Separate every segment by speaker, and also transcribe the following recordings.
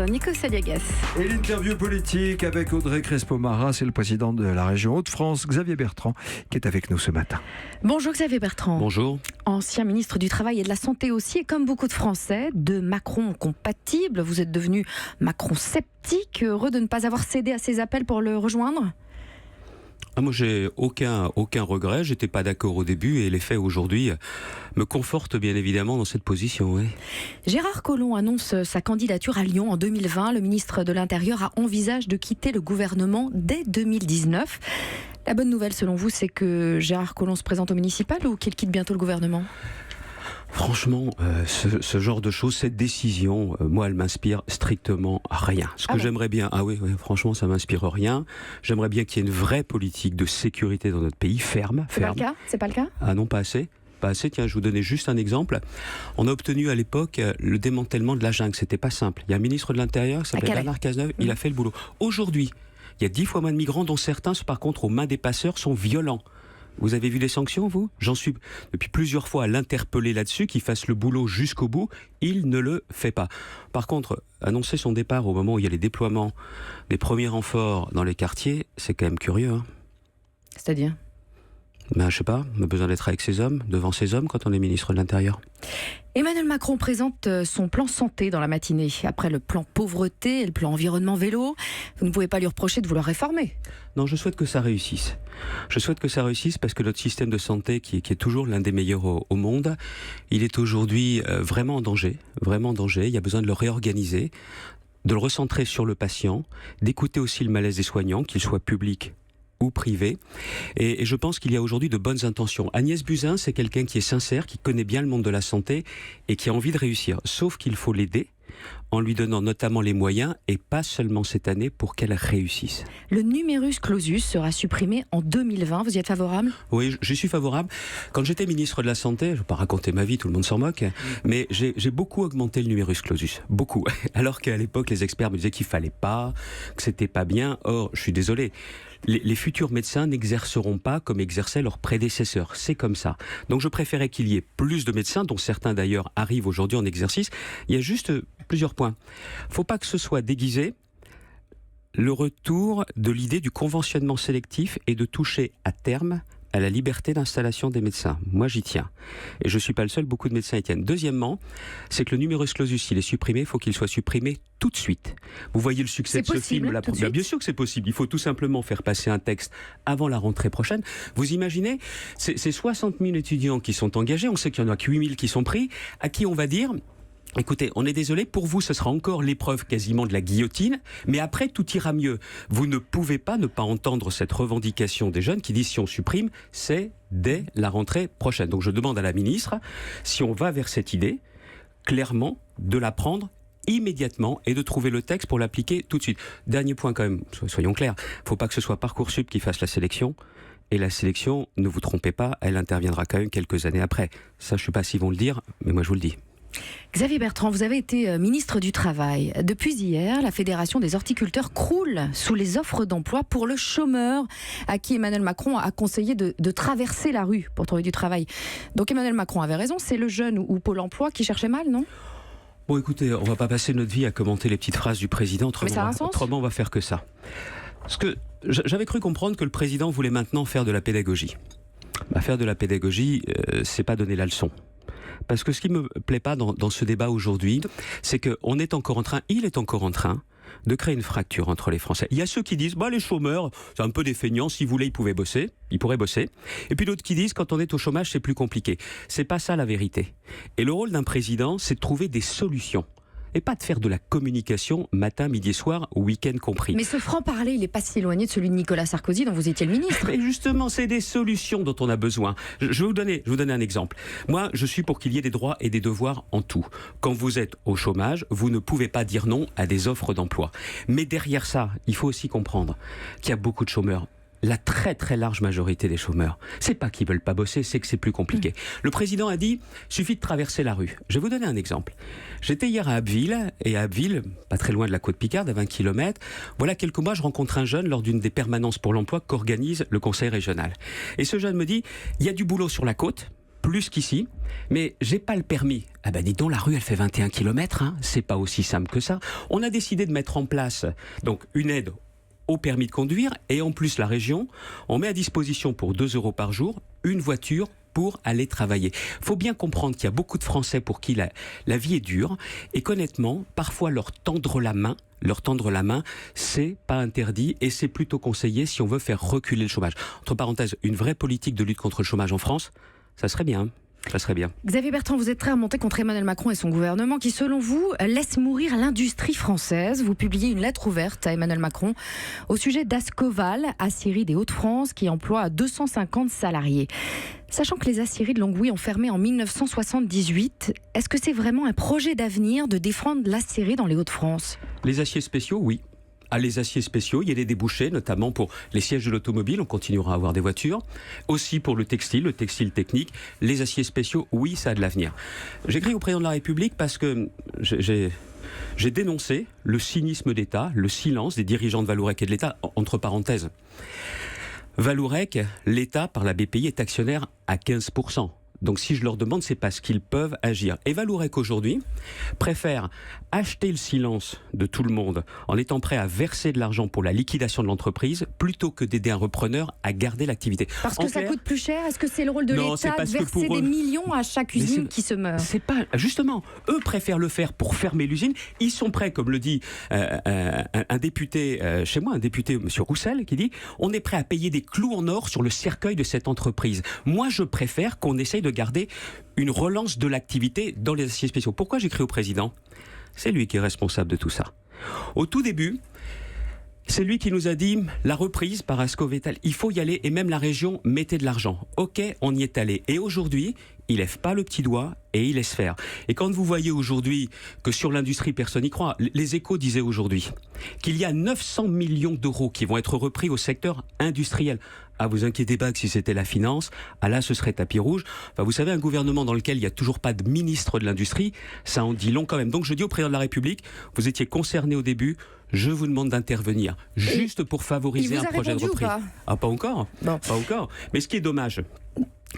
Speaker 1: Nico Saliagas.
Speaker 2: Et l'interview politique avec Audrey Crespo-Mara, c'est le président de la région Hauts-de-France, Xavier Bertrand, qui est avec nous ce matin.
Speaker 1: Bonjour Xavier Bertrand.
Speaker 3: Bonjour.
Speaker 1: Ancien ministre du Travail et de la Santé aussi, et comme beaucoup de Français, de Macron compatible, vous êtes devenu Macron sceptique, heureux de ne pas avoir cédé à ses appels pour le rejoindre ?
Speaker 3: Moi, j'ai aucun regret. J'étais pas d'accord au début et les faits aujourd'hui me confortent bien évidemment dans cette position. Oui.
Speaker 1: Gérard Collomb annonce sa candidature à Lyon en 2020. Le ministre de l'Intérieur envisage de quitter le gouvernement dès 2019. La bonne nouvelle, selon vous, c'est que Gérard Collomb se présente au municipal ou qu'il quitte bientôt le gouvernement ?
Speaker 3: Franchement, ce genre de choses, cette décision, moi, elle m'inspire strictement rien. Ce que j'aimerais bien, franchement, ça m'inspire rien. J'aimerais bien qu'il y ait une vraie politique de sécurité dans notre pays, ferme.
Speaker 1: C'est pas le cas ? C'est pas le cas ?
Speaker 3: Ah non, pas assez. Pas assez. Tiens, je vous donnais juste un exemple. On a obtenu à l'époque le démantèlement de la jungle. C'était pas simple. Il y a un ministre de l'Intérieur qui s'appelle Bernard Cazeneuve. Il a fait le boulot. Aujourd'hui, il y a 10 fois moins de migrants, dont certains, par contre, aux mains des passeurs, sont violents. Vous avez vu les sanctions, vous ? J'en suis depuis plusieurs fois à l'interpeller là-dessus, qu'il fasse le boulot jusqu'au bout. Il ne le fait pas. Par contre, annoncer son départ au moment où il y a les déploiements des premiers renforts dans les quartiers, c'est quand même curieux. Hein.
Speaker 1: C'est-à-dire ?
Speaker 3: Je sais pas, on a besoin d'être avec ses hommes, devant ses hommes quand on est ministre de l'Intérieur.
Speaker 1: Emmanuel Macron présente son plan santé dans la matinée. Après le plan pauvreté et le plan environnement vélo, vous ne pouvez pas lui reprocher de vouloir réformer.
Speaker 3: Non, je souhaite que ça réussisse. Je souhaite que ça réussisse parce que notre système de santé, qui est toujours l'un des meilleurs au monde, il est aujourd'hui vraiment en danger. Vraiment en danger. Il y a besoin de le réorganiser, de le recentrer sur le patient, d'écouter aussi le malaise des soignants, qu'ils soient publics ou privé. Et je pense qu'il y a aujourd'hui de bonnes intentions. Agnès Buzyn, c'est quelqu'un qui est sincère, qui connaît bien le monde de la santé et qui a envie de réussir. Sauf qu'il faut l'aider en lui donnant notamment les moyens, et pas seulement cette année, pour qu'elle réussisse.
Speaker 1: Le numerus clausus sera supprimé en 2020. Vous y êtes favorable ?
Speaker 3: Oui, je suis favorable. Quand j'étais ministre de la Santé, je ne vais pas raconter ma vie, tout le monde s'en moque, mais j'ai beaucoup augmenté le numerus clausus. Beaucoup. Alors qu'à l'époque, les experts me disaient qu'il ne fallait pas, que c'était pas bien. Or, je suis désolé, les futurs médecins n'exerceront pas comme exerçaient leurs prédécesseurs. C'est comme ça. Donc je préférais qu'il y ait plus de médecins, dont certains d'ailleurs arrivent aujourd'hui en exercice. Il y a juste plusieurs points. Il ne faut pas que ce soit déguisé. Le retour de l'idée du conventionnement sélectif et de toucher à terme à la liberté d'installation des médecins. Moi, j'y tiens. Et je ne suis pas le seul, beaucoup de médecins y tiennent. Deuxièmement, c'est que le numerus clausus, s'il est supprimé, il faut qu'il soit supprimé tout de suite. Vous voyez le succès de ce film là. Bien sûr que c'est possible. Il faut tout simplement faire passer un texte avant la rentrée prochaine. Vous imaginez, c'est 60 000 étudiants qui sont engagés. On sait qu'il n'y en a que 8 000 qui sont pris. À qui on va dire... Écoutez, on est désolé, pour vous, ce sera encore l'épreuve quasiment de la guillotine, mais après, tout ira mieux. Vous ne pouvez pas ne pas entendre cette revendication des jeunes qui disent si on supprime, c'est dès la rentrée prochaine. Donc je demande à la ministre, si on va vers cette idée, clairement, de la prendre immédiatement et de trouver le texte pour l'appliquer tout de suite. Dernier point quand même, soyons clairs, il ne faut pas que ce soit Parcoursup qui fasse la sélection. Et la sélection, ne vous trompez pas, elle interviendra quand même quelques années après. Ça, je ne sais pas s'ils vont le dire, mais moi je vous le dis.
Speaker 1: Xavier Bertrand, vous avez été ministre du Travail. Depuis hier, la Fédération des horticulteurs croule sous les offres d'emploi pour le chômeur à qui Emmanuel Macron a conseillé de traverser la rue pour trouver du travail. Donc Emmanuel Macron avait raison, c'est le jeune ou Pôle emploi qui cherchait mal, non ?
Speaker 3: Bon, écoutez, on ne va pas passer notre vie à commenter les petites phrases du président, autrement on va faire que ça. Parce que j'avais cru comprendre que le président voulait maintenant faire de la pédagogie. Faire de la pédagogie, c'est pas donner la leçon. Parce que ce qui me plaît pas dans ce débat aujourd'hui, c'est qu'on est encore en train, il est encore en train de créer une fracture entre les Français. Il y a ceux qui disent, les chômeurs, c'est un peu des feignants, s'ils voulaient, ils pourraient bosser. Et puis d'autres qui disent, quand on est au chômage, c'est plus compliqué. C'est pas ça la vérité. Et le rôle d'un président, c'est de trouver des solutions. Et pas de faire de la communication matin, midi et soir, week-end compris.
Speaker 1: Mais ce franc-parler, il n'est pas si éloigné de celui de Nicolas Sarkozy, dont vous étiez le ministre.
Speaker 3: Mais justement, c'est des solutions dont on a besoin. Je vais vous donner un exemple. Moi, je suis pour qu'il y ait des droits et des devoirs en tout. Quand vous êtes au chômage, vous ne pouvez pas dire non à des offres d'emploi. Mais derrière ça, il faut aussi comprendre qu'il y a beaucoup de chômeurs. La très très large majorité des chômeurs, c'est pas qu'ils veulent pas bosser, c'est que c'est plus compliqué. Le président a dit, suffit de traverser la rue. Je vais vous donner un exemple. J'étais hier à Abbeville, et à Abbeville, pas très loin de la côte Picarde, à 20 km, voilà quelques mois, je rencontre un jeune lors d'une des permanences pour l'emploi qu'organise le conseil régional. Et ce jeune me dit, il y a du boulot sur la côte, plus qu'ici, mais j'ai pas le permis. Ah ben dis donc, la rue elle fait 21 km, hein. C'est pas aussi simple que ça. On a décidé de mettre en place donc une aide au permis de conduire, et en plus la région, on met à disposition pour 2 € par jour une voiture pour aller travailler. Il faut bien comprendre qu'il y a beaucoup de Français pour qui la vie est dure, et qu'honnêtement, parfois leur tendre la main, c'est pas interdit, et c'est plutôt conseillé si on veut faire reculer le chômage. Entre parenthèses, une vraie politique de lutte contre le chômage en France, ça serait bien. Ça serait bien.
Speaker 1: Xavier Bertrand, vous êtes très remonté contre Emmanuel Macron et son gouvernement qui, selon vous, laisse mourir l'industrie française. Vous publiez une lettre ouverte à Emmanuel Macron au sujet d'Ascoval, aciérie des Hauts-de-France, qui emploie 250 salariés. Sachant que les aciéries de Longwy ont fermé en 1978, est-ce que c'est vraiment un projet d'avenir de défendre l'aciérie dans les Hauts-de-France ?
Speaker 3: Les aciers spéciaux, oui. Les aciers spéciaux, il y a des débouchés, notamment pour les sièges de l'automobile, on continuera à avoir des voitures. Aussi pour le textile technique. Les aciers spéciaux, oui, ça a de l'avenir. J'écris au président de la République parce que j'ai dénoncé le cynisme d'État, le silence des dirigeants de Vallourec et de l'État, entre parenthèses. Vallourec, l'État, par la BPI, est actionnaire à 15%. Donc si je leur demande, c'est parce qu'ils peuvent agir. Et Vallourec aujourd'hui préfère acheter le silence de tout le monde en étant prêt à verser de l'argent pour la liquidation de l'entreprise plutôt que d'aider un repreneur à garder l'activité.
Speaker 1: Parce que ça coûte plus cher ? Est-ce que c'est le rôle de l'État de verser des millions à chaque usine qui se meurt ?
Speaker 3: C'est pas, justement, eux préfèrent le faire pour fermer l'usine. Ils sont prêts, comme le dit un député chez moi, un député, M. Roussel, qui dit « On est prêt à payer des clous en or sur le cercueil de cette entreprise ». Moi, je préfère qu'on essaye de garder une relance de l'activité dans les aciers spéciaux. Pourquoi j'écris au président ? C'est lui qui est responsable de tout ça. Au tout début, c'est lui qui nous a dit la reprise par Ascoval, il faut y aller, et même la région mettait de l'argent. Ok, on y est allé. Et aujourd'hui, il lève pas le petit doigt et il laisse faire. Et quand vous voyez aujourd'hui que sur l'industrie, personne n'y croit, les Échos disaient aujourd'hui qu'il y a 900 millions d'euros qui vont être repris au secteur industriel. Ah, vous inquiétez pas que si c'était la finance, là ce serait tapis rouge. Enfin, vous savez, un gouvernement dans lequel il n'y a toujours pas de ministre de l'industrie, ça en dit long quand même. Donc je dis au président de la République, vous étiez concerné au début, je vous demande d'intervenir, juste pour favoriser un projet de reprise. Pas encore. Non. Pas encore. Mais ce qui est dommage,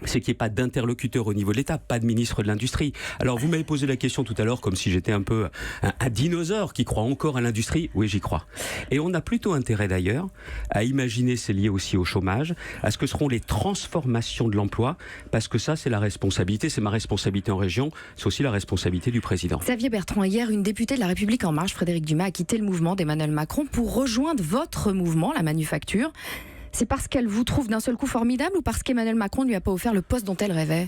Speaker 3: c'est qu'il n'y ait pas d'interlocuteur au niveau de l'État, pas de ministre de l'Industrie. Alors vous m'avez posé la question tout à l'heure comme si j'étais un peu un dinosaure qui croit encore à l'industrie. Oui, j'y crois. Et on a plutôt intérêt d'ailleurs à imaginer, c'est lié aussi au chômage, à ce que seront les transformations de l'emploi, parce que ça c'est la responsabilité, c'est ma responsabilité en région, c'est aussi la responsabilité du président.
Speaker 1: Xavier Bertrand, hier une députée de La République En Marche, Frédérique Dumas, a quitté le mouvement d'Emmanuel Macron pour rejoindre votre mouvement, la Manufacture. C'est parce qu'elle vous trouve d'un seul coup formidable ou parce qu'Emmanuel Macron ne lui a pas offert le poste dont elle rêvait ?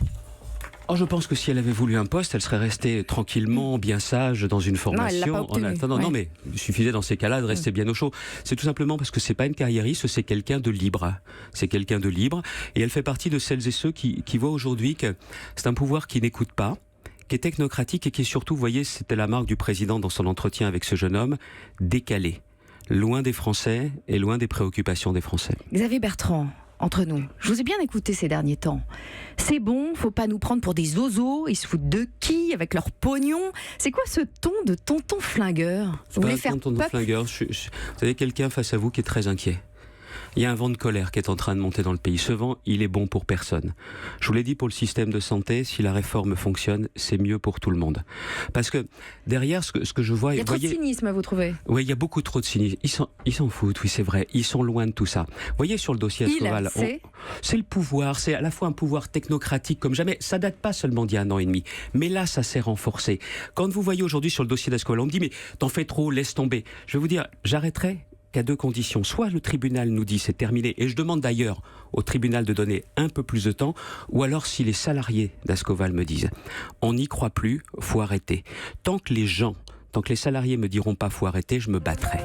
Speaker 3: Je pense que si elle avait voulu un poste, elle serait restée tranquillement, bien sage, dans une formation. Non, mais il suffisait dans ces cas-là de rester bien au chaud. C'est tout simplement parce que c'est pas une carriériste, c'est quelqu'un de libre. C'est quelqu'un de libre. Et elle fait partie de celles et ceux qui voient aujourd'hui que c'est un pouvoir qui n'écoute pas, qui est technocratique et qui est surtout, vous voyez, c'était la marque du président dans son entretien avec ce jeune homme, décalé. Loin des Français et loin des préoccupations des Français.
Speaker 1: Xavier Bertrand, entre nous, je vous ai bien écouté ces derniers temps. C'est bon, faut pas nous prendre pour des zozos, ils se foutent de qui avec leur pognon. C'est quoi ce ton de tonton flingueur ?
Speaker 3: Vous voulez faire tonton flingueur, vous avez quelqu'un face à vous qui est très inquiet. Il y a un vent de colère qui est en train de monter dans le pays. Ce vent, il est bon pour personne. Je vous l'ai dit pour le système de santé, si la réforme fonctionne, c'est mieux pour tout le monde. Parce que derrière, ce que je vois...
Speaker 1: Il y a trop de cynisme, vous trouvez ?
Speaker 3: Oui, il y a beaucoup trop de cynisme. Ils s'en foutent, oui, c'est vrai. Ils sont loin de tout ça. Vous voyez, sur le dossier Ascoval, c'est le pouvoir, c'est à la fois un pouvoir technocratique comme jamais. Ça date pas seulement d'il y a 1 an et demi. Mais là, ça s'est renforcé. Quand vous voyez aujourd'hui sur le dossier d'Ascoval, on me dit, mais t'en fais trop, laisse tomber. Je vais vous dire, j'arrêterai qu'à 2 conditions. Soit le tribunal nous dit c'est terminé, et je demande d'ailleurs au tribunal de donner un peu plus de temps, ou alors si les salariés d'Ascoval me disent on n'y croit plus, faut arrêter. Tant que les salariés me diront pas faut arrêter, je me battrai.